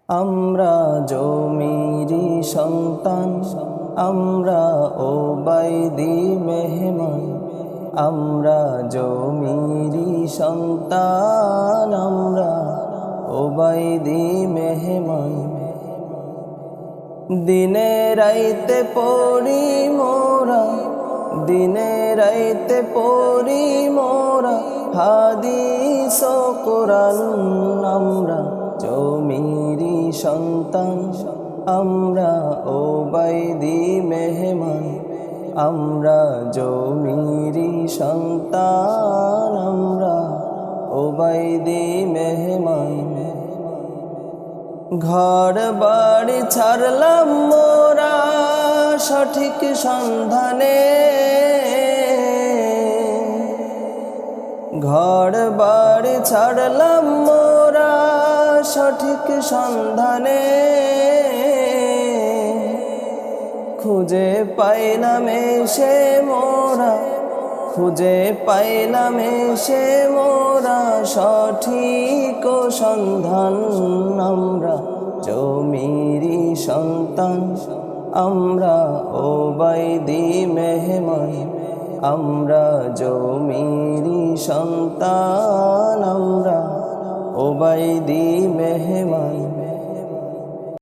আমরা জমিরি সন্তান, আমরা ওবাইদি মেহমান। আমরা জমিরি সন্তান, আমরা ওবাইদি মেহমান। দিনে রাইতে পড়ি মোরা, দিনে রাইতে পড়ি মোরা হাদিস ও কোরআন। আমরা জমিরি সন্তান, আমরা ওবাইদি মেহমান। আমরা জমিরি সন্তান, আমরা ওবাইদি মেহমান। ঘর বাড়ি ছাড়লাম মোরা সঠিক সন্ধানে, ঘর বাড়ি ছাড়লাম মোরা সঠিক সন্ধানে। খুঁজে পাইলাম এসে মোরা, খুঁজে পাইলাম এসে মোরা সঠিক সন্ধান। আমরা জমিরি সন্তান, আমরা ওবাইদি মেহমান। আমরা জমিরি সন্তান, আমরা ওবাইদি মেহমান।